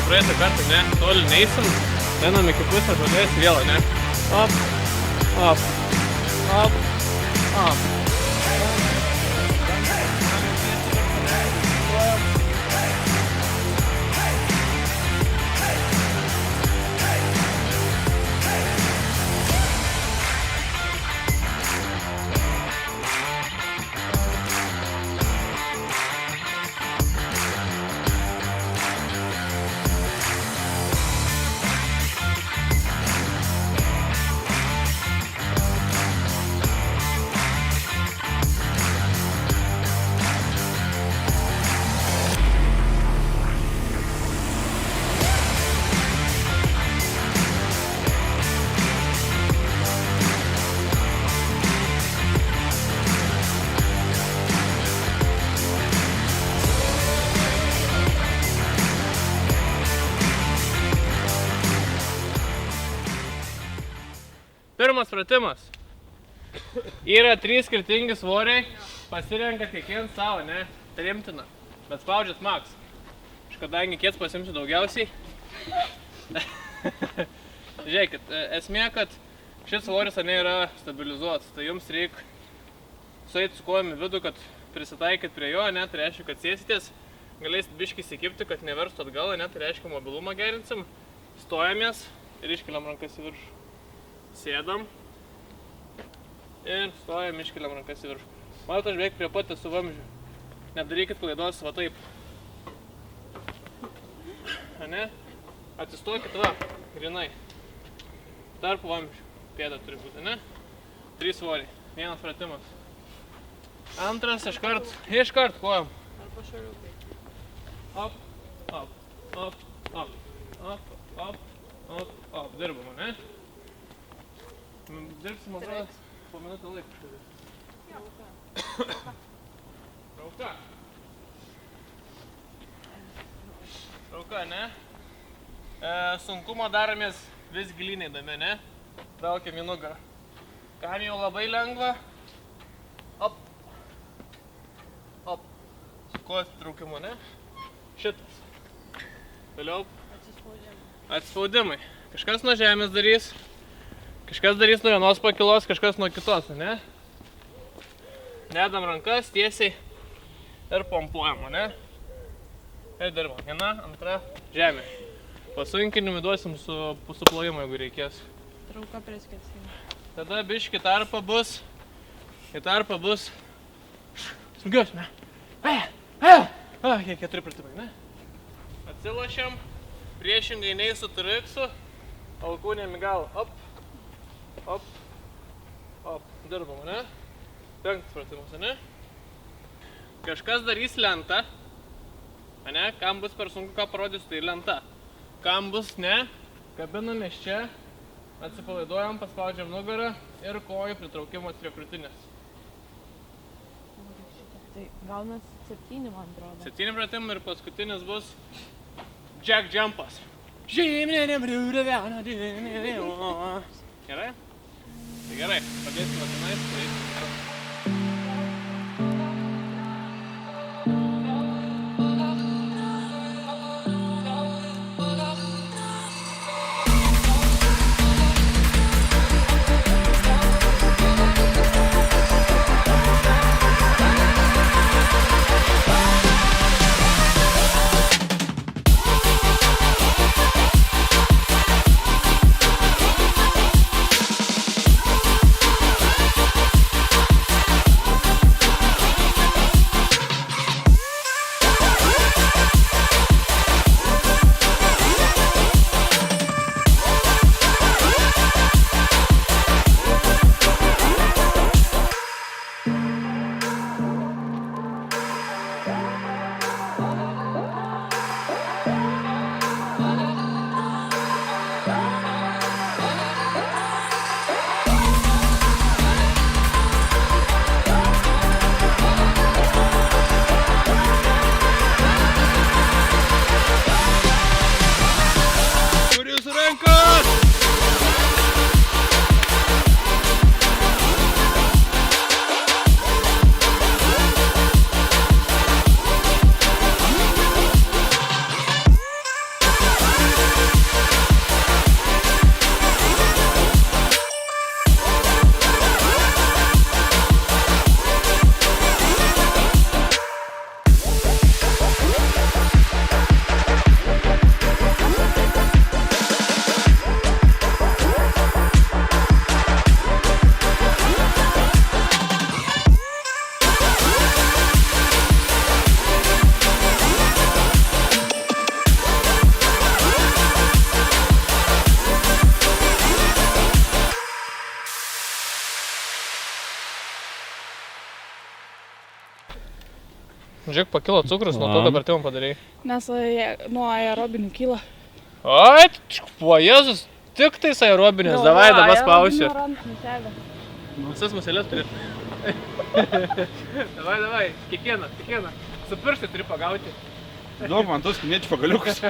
praeitą kartą, ne? Toli neisim, einam iki pusę žolės vėl, ne? Op, op, op, op. Pirmas pratimas. Yra 3 skirtingi svoriai, pasirenka kiekvienas savo, ne? Trimtina, bet spaudžiat maks. Aš kadangi kiets pasimsiu daugiausiai. Žiūrėkit, esmė, kad šis svoris yra stabilizuotas, tai jums reikia sueiti su kojom į vidų, kad prisitaikyt prie jo, ne? Tai reiškia, kad sėsitės, galėsit biškį įsikibti, kad neverstų atgal, ne? Tai reiškia, mobilumą gerinsim, stojamės ir iškeliam rankas į viršų. Sėdam ir stojam, iškeliam rankas į viršų. Matot, aš beveik prie pat esu vamzdžių. Nedarykit klaidos, va taip. Ane? Atsistokit, va, grinai. Tarp vamzdžių. Pėda turi būti, ne? 3 svoriai. Vienas pratimas. Antras iškart kojom. Arba šaliukai. Op, op, op, op, op, op, op, op. Dirbama, ne? Dirbsim, man atrodo, po minutę laiko. Rauka. Rauka, ne? Sunkumo daromės vis gilyn eidami, ne? Traukiam į nugarą. Kam jau labai lengva? Op. Op. Su kojos traukimu, ne? Šitas. Toliau. Atsispaudimai. Kažkas nuo žemės darys. Kažkas darys nuo vienos pakilos, kažkas nuo kitos, ne? Nedam rankas tiesiai ir pompuojam, ne? Ir dirbam. Viena, antra, žemė. Pasunkinimui duosim su plojimu, jeigu reikės. Trauka prie skersinių. Tada biškį tarpa bus. Į tarpą bus sunkios, ne? Kiek 4 pratimai, ne? Atsilošiam. Priešingai nei su turiksu. Alkūnėm į galą. Op. Op, op, dirbam, ne? 5 pratimas, ne? Kažkas darys lentą, ne? Kam bus per sunku, ką parodysiu, tai lenta. Kam bus ne, kabinamės čia, atsipalaiduojam, paspaudžiam nugarą ir kojų pritraukimas prie krūtinės. Tai gaunas 7, man atrodo. 7 pratimai ir paskutinis bus jack jumpas. Gerai? Tai gerai, padėsime tenais. Žiūrėk, pakilo cukrus, nuo to dabar tėvam padarėjai. Nes nuo aerobinių kyla. Oi, po Jėzus, tik tais aerobinės, davai dabar spausiu. Visas muselės turi. Davai, kiekvieną. Su pirštai turi pagauti. Duok man tos kiniečių pagaliukus.